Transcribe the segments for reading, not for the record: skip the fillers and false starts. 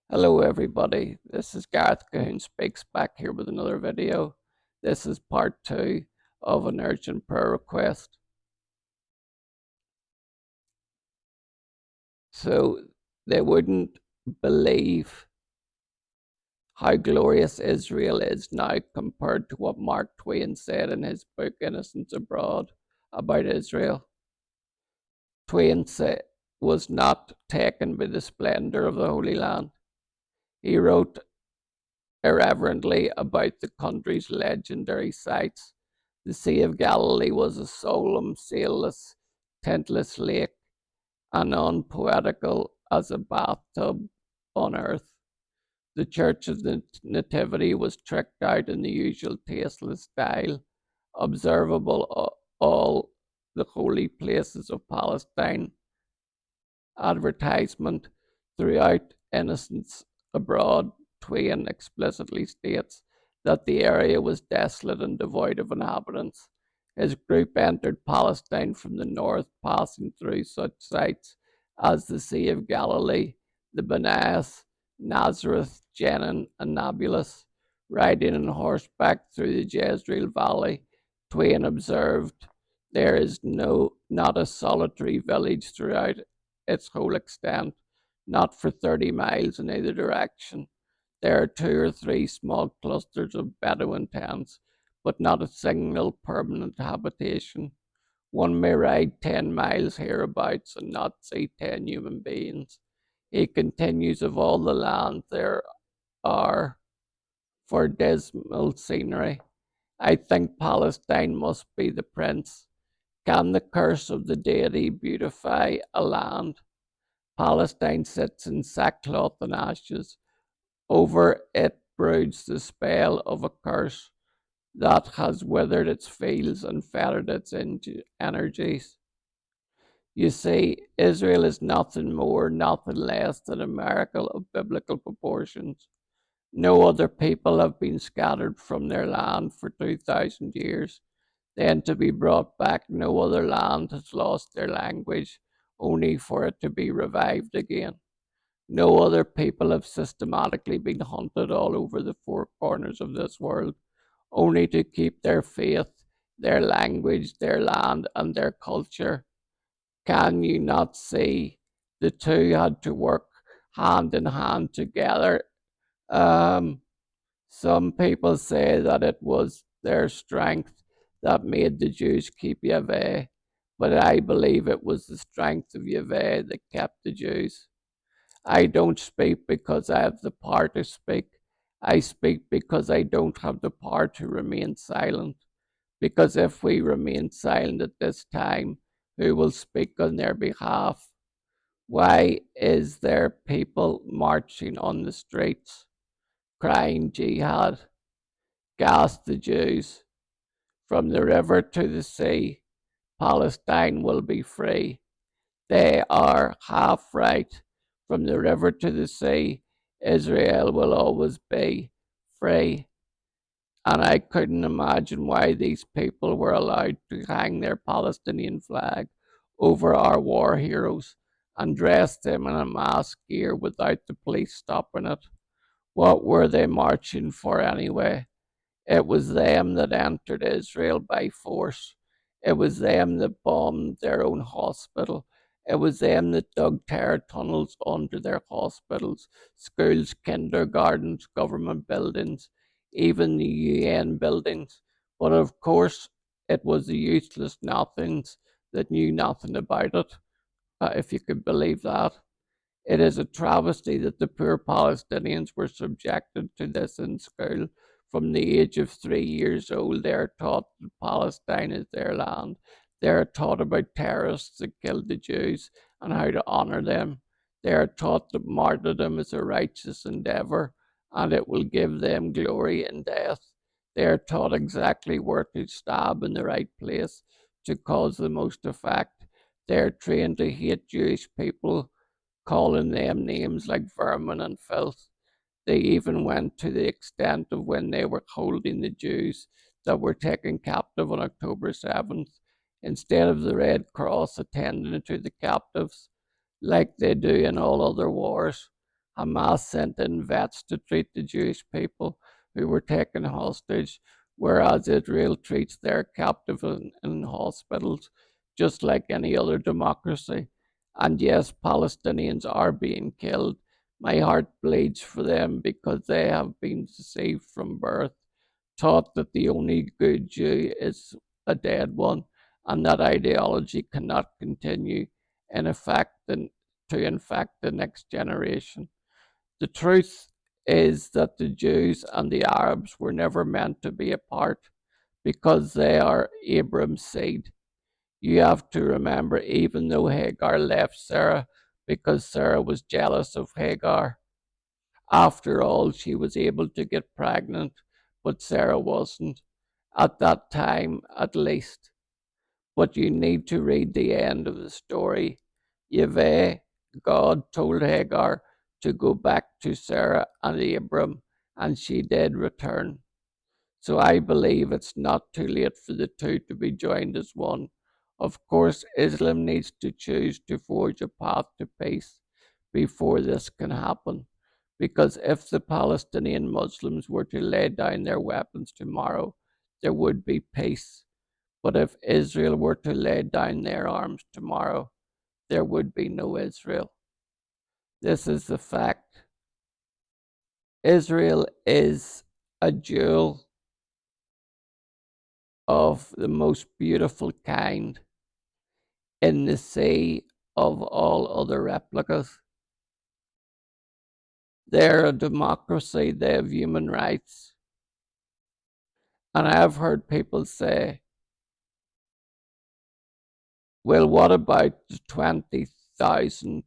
Hello everybody, this is Gareth Cahoon Speaks back here with another video. This is part 2 of an urgent prayer request. So they wouldn't believe how glorious Israel is now compared to what Mark Twain said in his book Innocents Abroad about Israel. Twain was not taken by the splendor of the Holy Land. He wrote irreverently about the country's legendary sights. The Sea of Galilee was a solemn, sailless, tintless lake, and unpoetical as a bathtub on earth. The Church of the Nativity was tricked out in the usual tasteless style, observable all the holy places of Palestine. Advertisement throughout Innocents Abroad, Twain explicitly states that the area was desolate and devoid of inhabitants. His group entered Palestine from the north, passing through such sites as the Sea of Galilee, the Benias, Nazareth, Jenin, and Nablus. Riding on horseback through the Jezreel Valley, Twain observed, "There is not a solitary village throughout its whole extent, not for 30 miles in either direction. There are 2 or 3 small clusters of Bedouin tents, but not a single permanent habitation. One may ride 10 miles hereabouts and not see 10 human beings." He continues, "Of all the land there are for dismal scenery, I think Palestine must be the prince. Can the curse of the deity beautify a land? Palestine sits in sackcloth and ashes. Over it broods the spell of a curse that has withered its fields and fettered its energies. You see, Israel is nothing more, nothing less than a miracle of biblical proportions. No other people have been scattered from their land for 2,000 years. Then to be brought back, no other land has lost their language, only for it to be revived again. No other people have systematically been hunted all over the 4 corners of this world, only to keep their faith, their language, their land, and their culture. Can you not see the two had to work hand in hand together? Um, some people say that it was their strength that made the Jews keep Yahweh, but I believe it was the strength of Yahweh that kept the Jews. I don't speak because I have the power to speak. I speak because I don't have the power to remain silent. Because if we remain silent at this time, who will speak on their behalf? Why is there people marching on the streets, crying jihad? Gas the Jews. From the river to the sea, Palestine will be free. They are half right. From the river to the sea, Israel will always be free. And I couldn't imagine why these people were allowed to hang their Palestinian flag over our war heroes and dress them in a mass gear without the police stopping it. What were they marching for anyway? It was them that entered Israel by force. It was them that bombed their own hospital. It was them that dug terror tunnels under their hospitals, schools, kindergartens, government buildings, even the UN buildings. But of course, it was the useless nothings that knew nothing about it, if you could believe that. It is a travesty that the poor Palestinians were subjected to this in school. From the age of 3 years old, they are taught that Palestine is their land. They are taught about terrorists that killed the Jews and how to honor them. They are taught that martyrdom is a righteous endeavor and it will give them glory in death. They are taught exactly where to stab in the right place to cause the most effect. They are trained to hate Jewish people, calling them names like vermin and filth. They even went to the extent of, when they were holding the Jews that were taken captive on October 7th, instead of the Red Cross attending to the captives like they do in all other wars, Hamas sent in vets to treat the Jewish people who were taken hostage, whereas Israel treats their captives in hospitals just like any other democracy. And yes, Palestinians are being killed. My heart bleeds for them because they have been deceived from birth, taught that the only good Jew is a dead one, and that ideology cannot continue in effect to infect the next generation. The truth is that the Jews and the Arabs were never meant to be apart because they are Abram's seed. You have to remember, even though Hagar left Sarah because Sarah was jealous of Hagar, after all, she was able to get pregnant, but Sarah wasn't, at that time at least. But you need to read the end of the story. Yahweh, God, told Hagar to go back to Sarah and Abram, and she did return. So I believe it's not too late for the two to be joined as one. Of course, Islam needs to choose to forge a path to peace before this can happen. Because if the Palestinian Muslims were to lay down their weapons tomorrow, there would be peace. But if Israel were to lay down their arms tomorrow, there would be no Israel. This is the fact. Israel is a jewel of the most beautiful kind in the sea of all other replicas. They're a democracy, they have human rights. And I have heard people say, well, what about the 20,000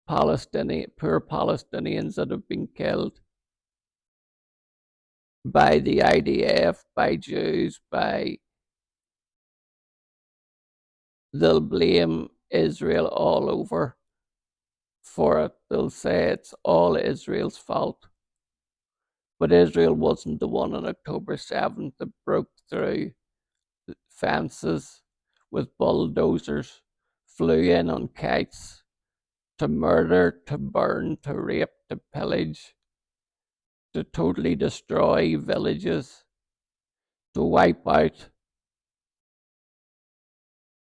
poor Palestinians that have been killed by the IDF, by Jews, they'll blame Israel all over for it. They'll say it's all Israel's fault. But Israel wasn't the one on October 7th that broke through fences with bulldozers, flew in on kites to murder, to burn, to rape, to pillage, to totally destroy villages, to wipe out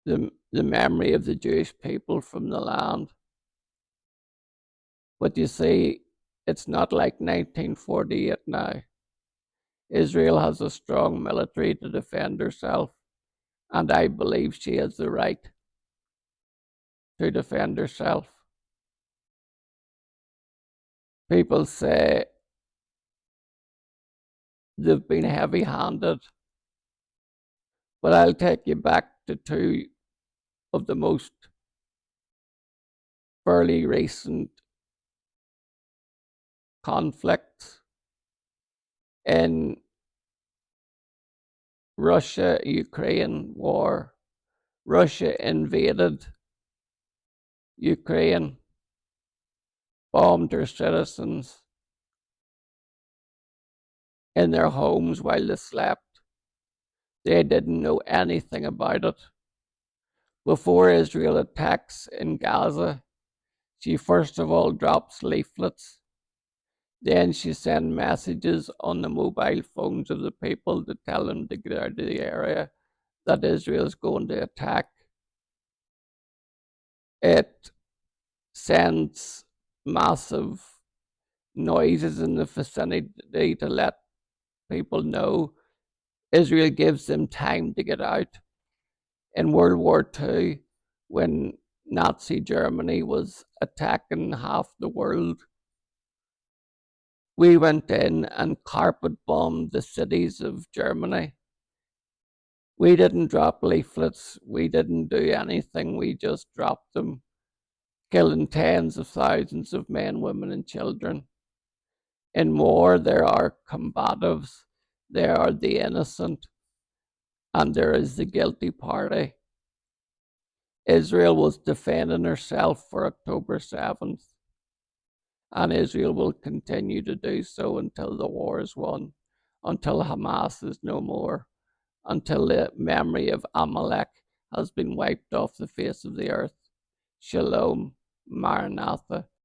the memory of the Jewish people from the land. But you see, it's not like 1948 now. Israel has a strong military to defend herself, and I believe she has the right to defend herself. People say they've been heavy handed, but I'll take you back to two of the most fairly recent conflicts in Russia-Ukraine war. Russia invaded Ukraine, bombed their citizens in their homes while they slept. They didn't know anything about it. Before Israel attacks in Gaza, she first of all drops leaflets. Then she sends messages on the mobile phones of the people to tell them to get out of the area, that Israel is going to attack. It sends massive noises in the vicinity to let people know. Israel gives them time to get out. In World War II, when Nazi Germany was attacking half the world, we went in and carpet bombed the cities of Germany. We didn't drop leaflets, we didn't do anything, we just dropped them, killing tens of thousands of men, women, and children. In war, there are combatives, there are the innocent, and there is the guilty party. Israel was defending herself for October 7th, and Israel will continue to do so until the war is won, until Hamas is no more, until the memory of Amalek has been wiped off the face of the earth. Shalom, Maranatha.